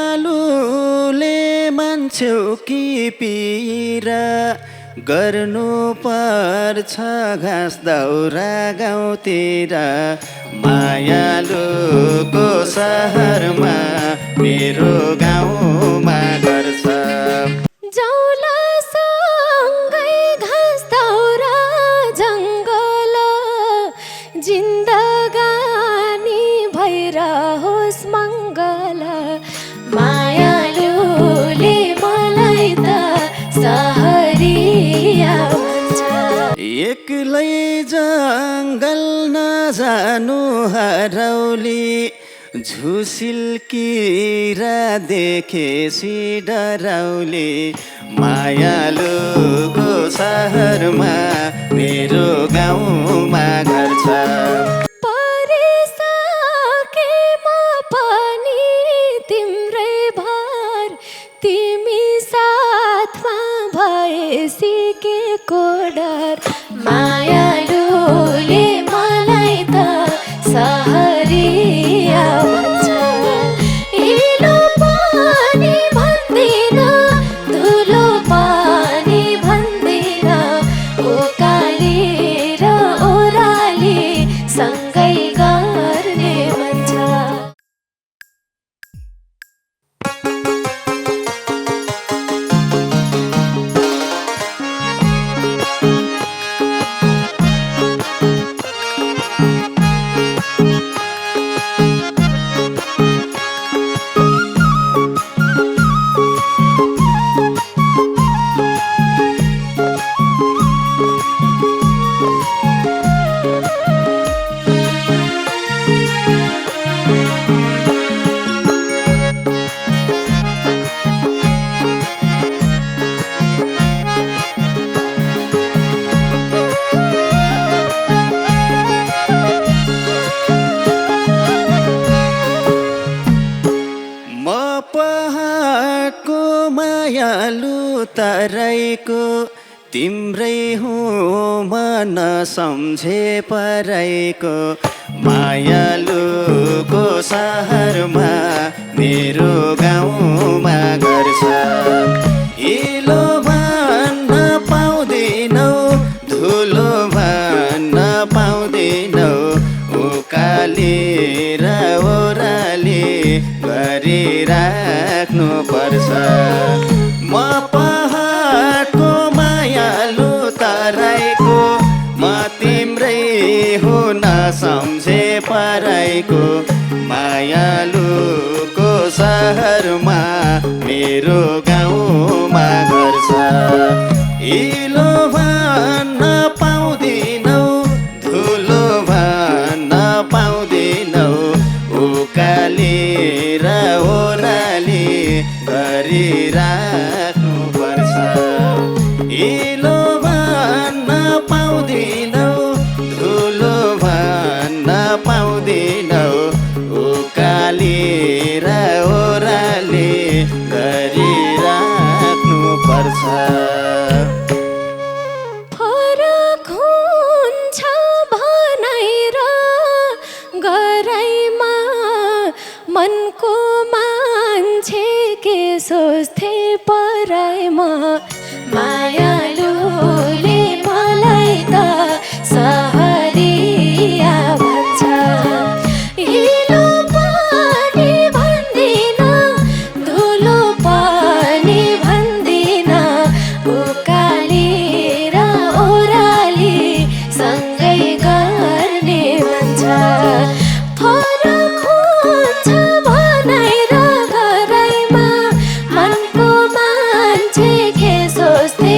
मायालुले मान्छौ कि पिरा गर्नु पर्छ घाँस दाउरा गाउँतिर मायालुको सहरमा मेरो गाउँमा गर्छ जाउलासँगै घाँस दाउरा जङ्गल जिन्दगानी भइरहोस् मङ्गल मायालुले मलाई त सहरिया भन्छ एक्लै जङ्गल नजानु हरौली झुसिल किरा देखेसी डराउली मायालुको सहरमा मेरो गाउँमा घर छ परिसकेमा पनि तिम्रै भर तिमी साथमा भएसी के को डर मायालुले मलाई त सहरिया भन्छ हिलो पानी भन्दिन धुलो पानी भन्दिन उकाली र ओह्राली सँगै गर्ने भन्छ पहाडको मायालु तराईको तिम्रै हुँ मन सम्झे पराईको मायालुको सहरमा मेरो गाउँमा घर छ हिलो भन्न पाउँदिनौ धुलो भन्न पाउँदिनौ उकाली र ओह्राली गरिराख्नु पर्छ म पहाडको मायालु तराईको म तिम्रै हुन सम्झे पराईको मायालुको सहरमा मेरो गाउँमा घर छ हिलो भन्न पाउँदिनौ धुलो भन्न पाउँदिनौ उकाली र ओह्राली गरिराख्नु पर्छ हिलो भन्न पाउँदिनौ धुलो भन्न पाउँदिनौ उकाली र ओह्राली गरिराख्नु पर्छ फरक हुन्छ भनाइ र गराइमा मनको मान्छे के सोच्थे पराइमा मायालुले मलाई त सहरिया भन्छ हिलो पानी भन्दिन धुलो पानी भन्दिन उकाली र ओह्राली सँगै गर्ने भन्छ फरक हुन्छ भनाइ र गराइमा मनको मान्छे के सोच्थे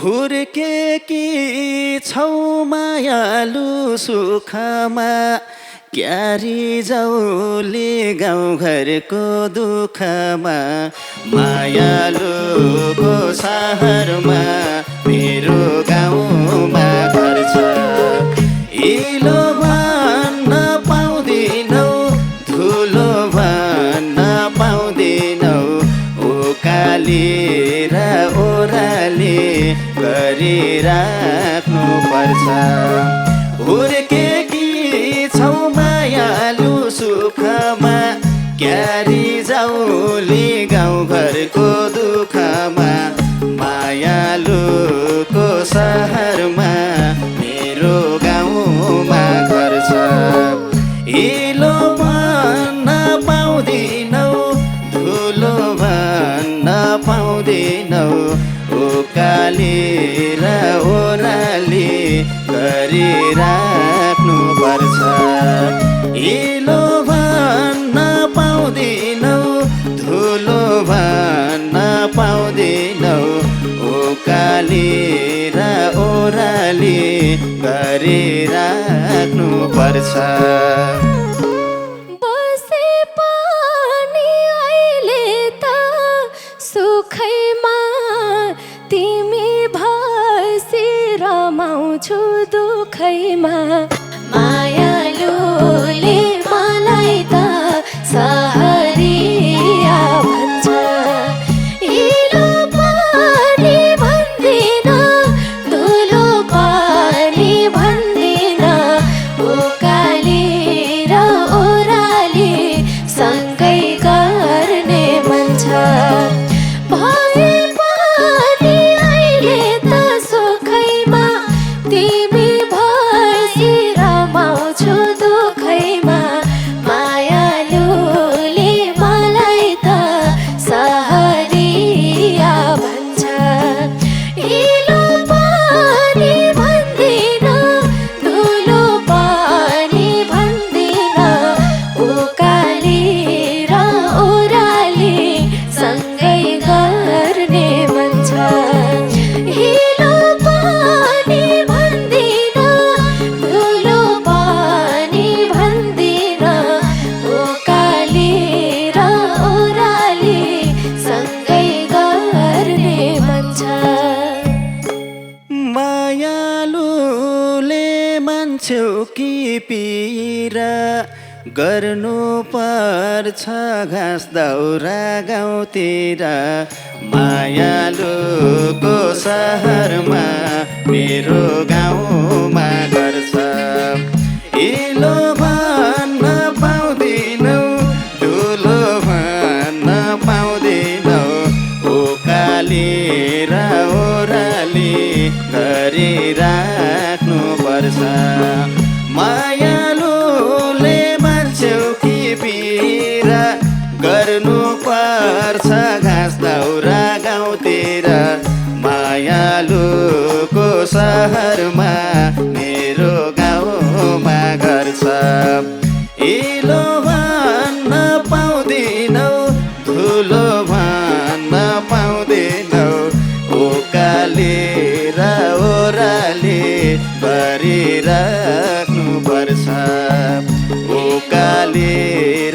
हुर्केकी छौ मायालु सुखमा क्यारी जाउली गाउँघरको दुःखमा मायालुको सहरमा मेरो गाउँमा घर छ इलो भन्न पाउँदिनौ धुलो भन्न पाउँदिनौ उकाली र ओह्राली गरिराख्नु पर्छ हुर्केकी छौ मायालु सुखमा क्यारी जाउली गाउँघरको दुःखमा मायालुको सहरमा मेरो गाउँमा घर छ इलो भन्न पाउँदिनौ धुलो भन्न पाउँदिनौ उकाली र ओह्राली गरिराख्नु पर्छ इलो भन्न पाउँदिनौ धुलो भन्न पाउँदिनौ उकाली र ओह्राली गरिराख्नु पर्छ बसे पनि अहिले त सुखैमा तिमी भसी रमाउँछु दुखैमा मायालुले मलाई त सहरिया भन्छ इलो पनि भन्दिन धुलो पनि भन्दिन उकाली र ओह्राली सँगै गर्ने मन छ भए पनि अहिले त सुखैमा तिमी भसी रमाउँछु दुखैमा मायालुले मलाई त सहरिया भन्छ इलो पनि भन्दिन धुलो पनि भन्दिन उकाली र ओह्राली सँगै गर्ने मन छ इलो पनि भन्दिन धुलो पनि भन्दिन उकाली र ओह्राली सँगै गर्ने मन छ मायालुले मान्छौ कि पीरा गर्नु पर्छ घाँस दाउरा गाउँतिर मायालुको सहरमा मेरो गाउँमा घर छ इलो भन्न पाउँदिनौ धुलो भन्न पाउँदिनौ उकाली र ओह्राली गरिराख्नु पर्छ मायालुले मान्छौ कि पीरा गर्नु पर्छ घाँस दाउरा गाउँतिर मायालुको सहरमा मेरो गाउँमा घर छ इलो भन्न पाउँदिनौ धुलो भन्न पाउँदिनौ उकाली र ओह्राली गरिराख्नु पर्छ उकाली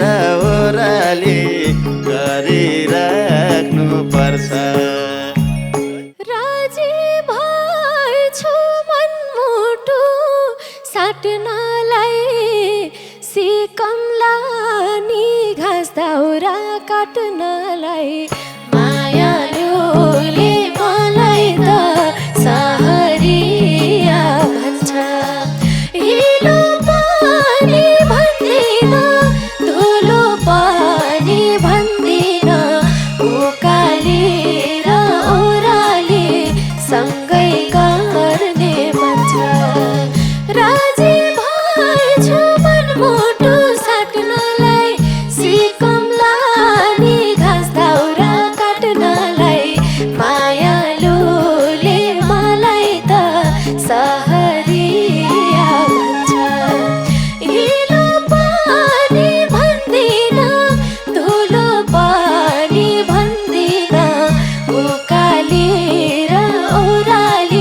र ओह्राली गरिराख्नु पर्छ राजी भएछु मनमुटु साट्नलाई सिकमला नि घाँस दाउरा काट्नलाई मायालुले मलाई त सहरिया भन्छ इलो पनि भन्दिन धुलो पनि भन्दिन उकाली र ओह्राली सँगै गर्ने मन छ राजी भएछु मनमुटु साट्नलाई सिकमला नि घाँस दाउरा काट्नलाई मायालुले मलाई त सहरिया भन्छ इलो पनि भन्दिन धुलो पनि भन्दिन उकाली र ओह्राली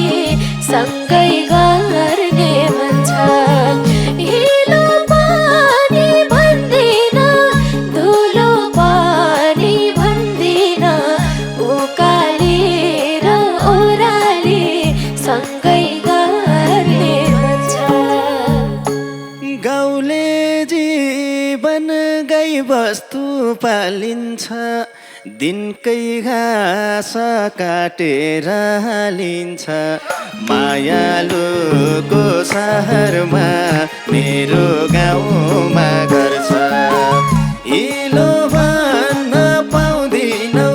पालिन्छ दिनकै घाँस काटेर हालिन्छ मायालुको सहरमा मेरो गाउँमा घर छ हिलो भन्न पाउँदिनौ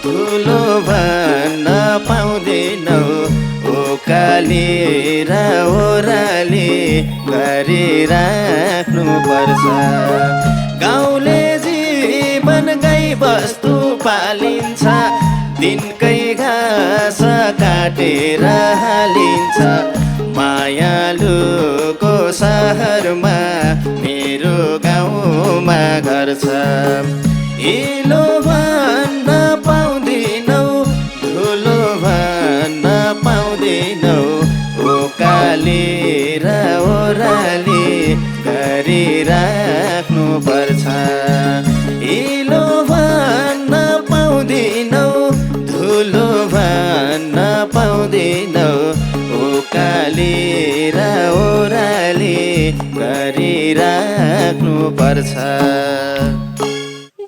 धुलो भन्न पाउँदिनौ ओकाली र ओराली गरिराख्नु पर्छ गाउँले जीवन गाई बस्तु पालिन्छ दिनकै घाँस काटेर हालिन्छ मायालुको सहरमा मेरो गाउँमा घर छ हिलो भन्न पाउँदिनौ धुलो भन्न पाउँदिनौ ओकाली र ओराली गरिराख्नु पर्छ हिलो भन्न पाउँदिनौ धुलो भन्न पाउँदिनौ ओकाली र ओराली गरिराख्नु पर्छ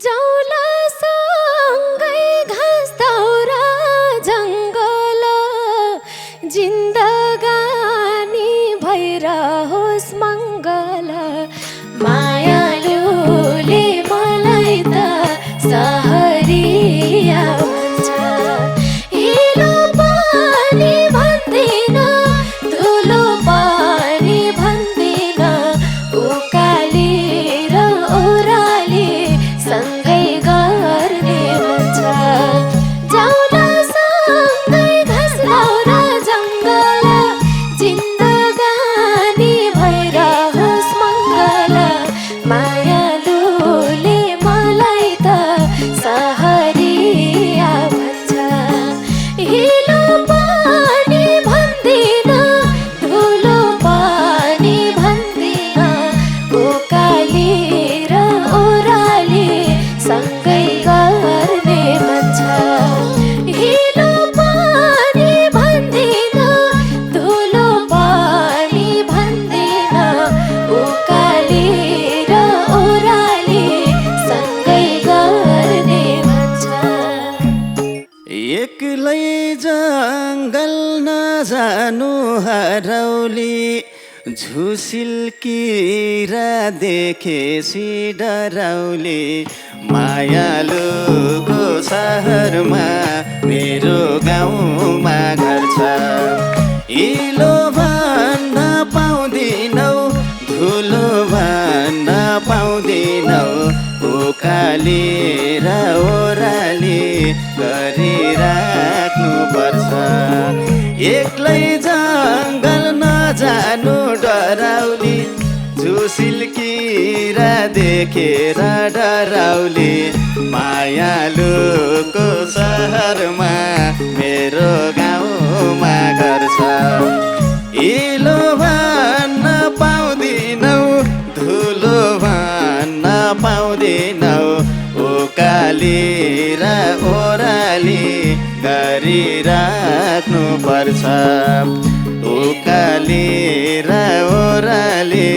जाउला सँगै घाँस दाउरा जङ्गल जिन्दगानी भइरहोस् मङ्गल मायालुले मलाई त सहरिया भन्छ हिलो पानी भन्दिन धुलो पानी भन्दिन ओकाली र ओराली सँगै गर्ने भन्छ जाउला सँगै घाँस दाउरा जङ्गल जिन्दगानी भइरहोस् मङ्गल मायालुले मलाई त सहरिया भन्छ हिलो पानी भन्दिन धुलो पानी भन्दिन ओकाली र ओराली सँगै गर्ने भन्छ हिलो पानी भन्दिन धुलो पानी भन्दिन ओकाली र ओराली सँगै गर्ने भन्छ एक्लै जङ्गल नजानु हरौली झुसिल्किरा देखेसी डराउली मायालुको सहरमा मेरो गाउँमा घर छ हिलो भन्न पाउँदिनौ धुलो भन्न पाउँदिनौ ओकाली र ओराली गरिराख्नु पर्छ एक्लै जङ्गल नजानु डराउली झुसिल्किरा देखेर डराउली मायालुको सहरमा मेरो गाउँमा घर छ हिलो भन्न पाउँदिनौ धुलो भन्न पाउँदिनौ ओकाली र ओराली गरिराख्नु पर्छ ओकाली र ओराली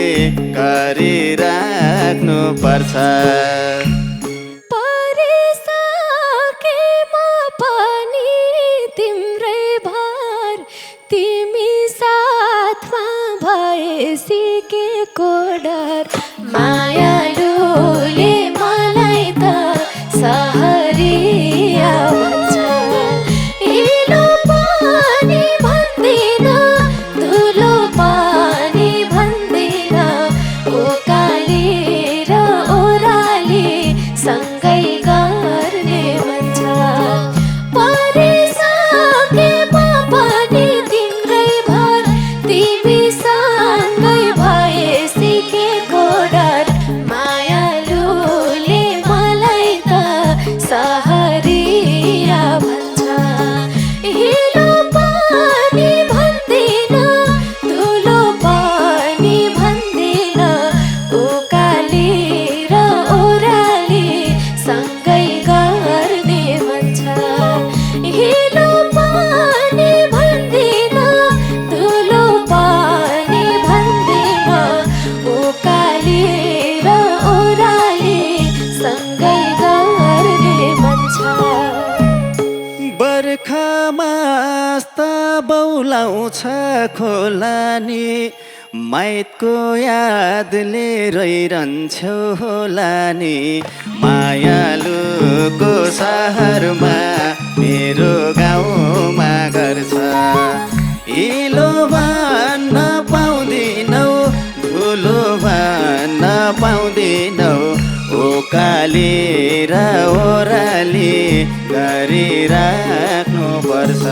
गरिराख्नु पर्छ परिसकेमा पनि तिम्रै भर तिमी साथमा भएसी के को डर मायालुले मलाई त सहरिया भन्छ हिलो पानी भन्दिन धुलो पानी भन्दिन ओकाली र ओराली सँगै गर्ने भन्छ परिसकेमा पनि तिम्रै भर तिमी सँगै भएसी बौलाउँछ खोलानी माइतको यादले रोइरहन्छौ होला नि मायालुको सहरमा मेरो गाउँमा घर छ हिलो भन्न पाउँदिनौ धुलो भन्न पाउँदिनौ ओकाली र ओराली गरिराख्नु पर्छ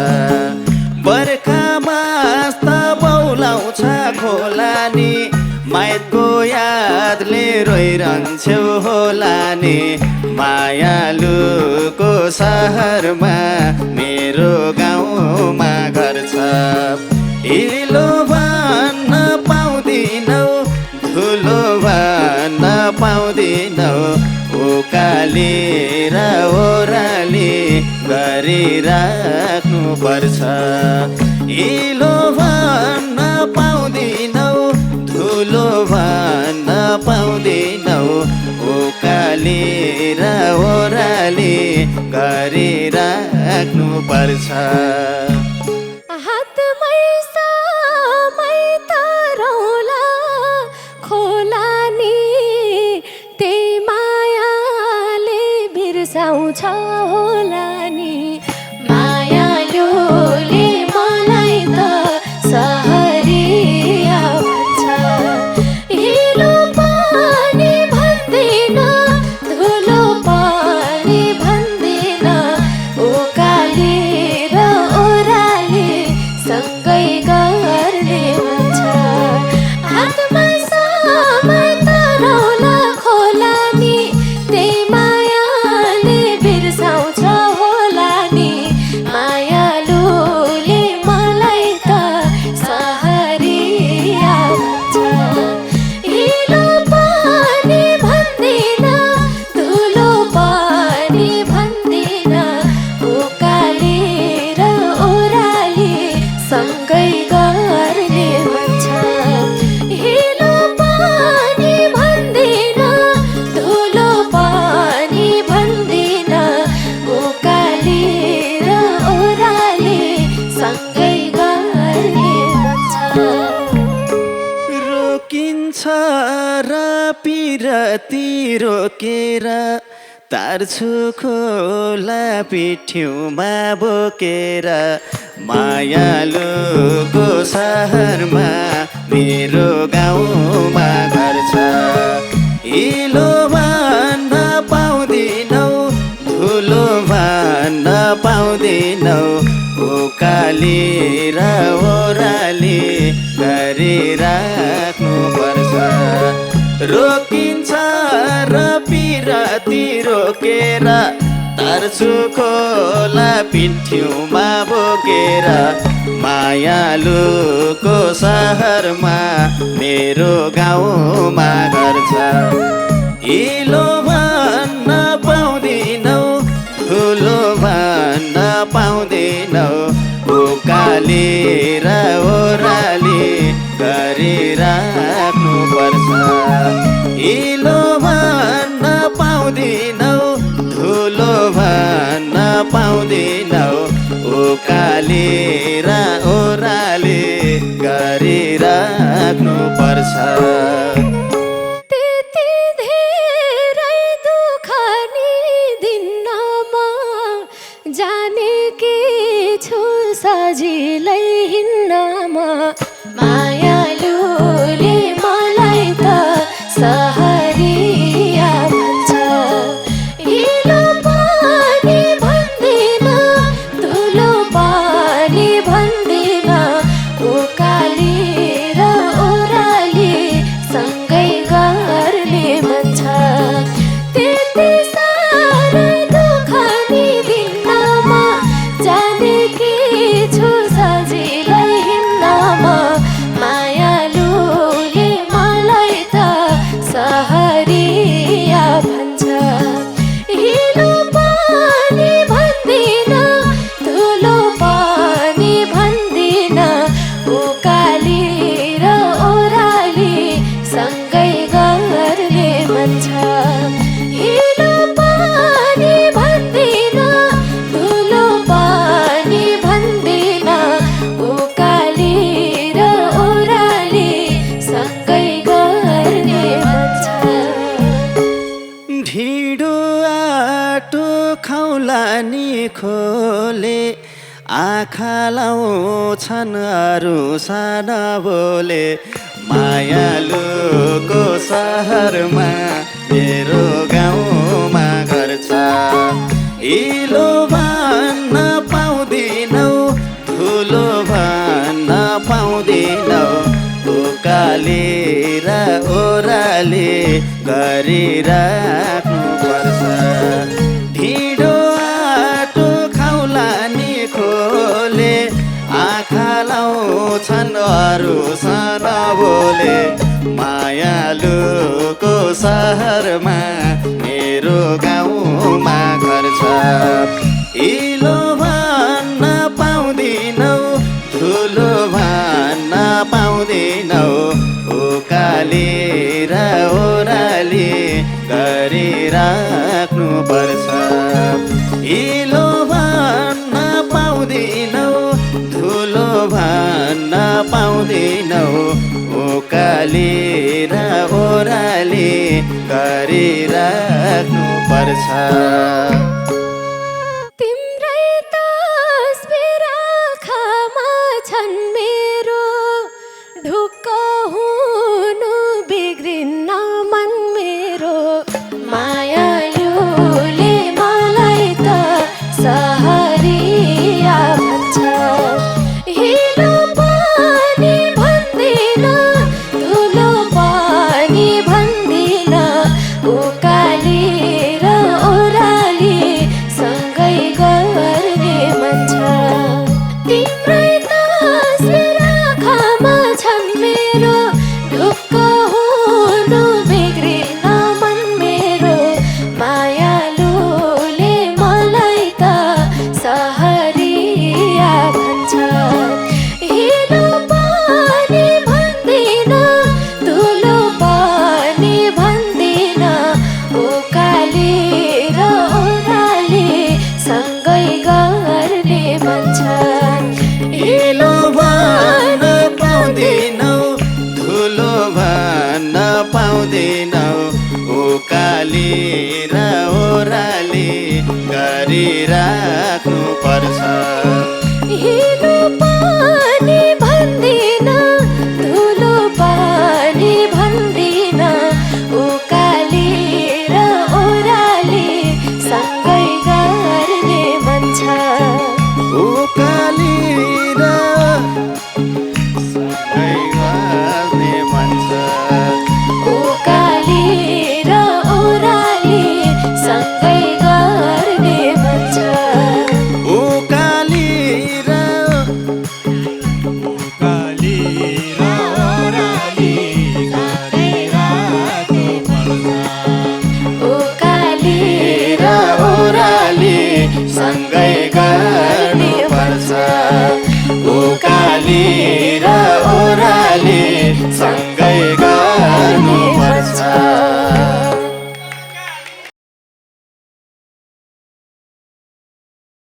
बर्खामा त बौलाउँछ खोलानी माइतको यादले रोइरहन्छौ होला नि मायालुको सहरमा मेरो गाउँमा घर छ हिलो भन्न पाउँदिनौ धुलो भन्न पाउँदिनौ ओकाली र ओराली गरिराख्नु पर्छ हिलो भन्न पाउँदिनौ धुलो भन्न पाउँदिनौ ओकाली र ओराली गरिराख्नु पर्छ हातमै समय तरौला खोलानी त्यही मायाले बिर्साउँछ होला नि मायालुले मलाई त सहरिया भन्छ हिलो पानी भन्दिन धुलो पानी भन्दिन ओकाली र ओराली सँगै गर्ने भन्छ हातमा समय तरौला खोलानी त्यही मायाले बिर्साउँछ होला नि मायालुले मलाई त सहरिया भन्छ हिलो पानी भन्दिन धुलो पानी भन्दिन ओकाली र ओराली सँगै गर्ने भन्छ हिलो पानी भन्दिन धुलो पानी भन्दिन ओकाली र ओराली सँगै गर्ने भन्छ रोकिन्छ र पिरती रोकेर तार्छु खोला पिठ्यौमा बोकेर मायालुको सहरमा मेरो गाउँमा घर छ हिलो भन्न पाउँदिनौ धुलो भन्न पाउँदिनौ ओकाली र ओराली गरिराख्नु पर्छ रोकिन्छ र पिरती रोकेर तार्छु खोला पिठ्यौमा बोकेर मायालुको सहरमा मेरो गाउँमा घर छ हिलो भन्न पाउँदिनौ धुलो भन्न पाउँदिनौ ओकाली र ओराली गरिराख्नु पर्छ हिलो भन्न पाउँदिनौ धुलो भन्न पाउँदिनौ ओकाली र ओराली गरिराख्नु पर्छ त्यति धेरै दुःख नि दिनमा जानेकी छु सजिलै हिँड्नमा मायालुले मलाई त सहरिया भन्छ हिलो पानी भन्दिन धुलो पानी भन्दिन ओकाली र ओराली सँगै गर्ने भन्छ त्यति साह्रै दुःख नि दिनमा जानेकी छु सजिलै हिँड्नमा खोले आँखा लाउँछन् अरू साना बोले मायालुको सहरमा मेरो गाउँमा घर छ हिलो भन्न पाउँदिनौ ठुलो भन्न पाउँदिनौ उकाली र ओह्राली गरिराख्नु पर्छ ढिँडो आटो खाउला नि खोले आँखा लाउँछन् अरू साना बोले मायालुको सहरमा मेरो गाउँमा घर छ हिलो भन्न पाउँदिनौ ठुलो भन्न पाउँदिनौ उकाली र ओह्राली गरिराख्नु पर्छ हिलो भन्न पाउँदिनौ ठुलो भन्न पाउँदिनौ उकाली र ओह्राली गरिराख्नु पर्छ तिम्रै तस्बिर आँखामा छन् मेरो ढुक्क हुनु बिग्रिन्न मन मेरो मायालुले मलाई त सहरिया भन्छ हिलो पनि भन्दिन धुलो पनि भन्दिन उकाली र ओह्राली सँगै गर्ने मन छ तिम्रै तस्बिर आँखामा छन् मेरो ढुक्क हुनु बिग्रिन मन मेरो मायालुले मलाई त सहरिया भन्छ हिलो पनि भन्दिन धुलो पनि भन्दिन उकाली र ओह्राली सँगै गर्ने मन छ हिलो भन्न पाउँदिनौ धुलो भन्न पाउँदिनौ उकाली र ओह्राली गरिराख्नु पर्छ हिलो पनि भन्दिन धुलो पनि भन्दिन उकाली र ओह्राली सँगै गर्ने मन छ उकाली र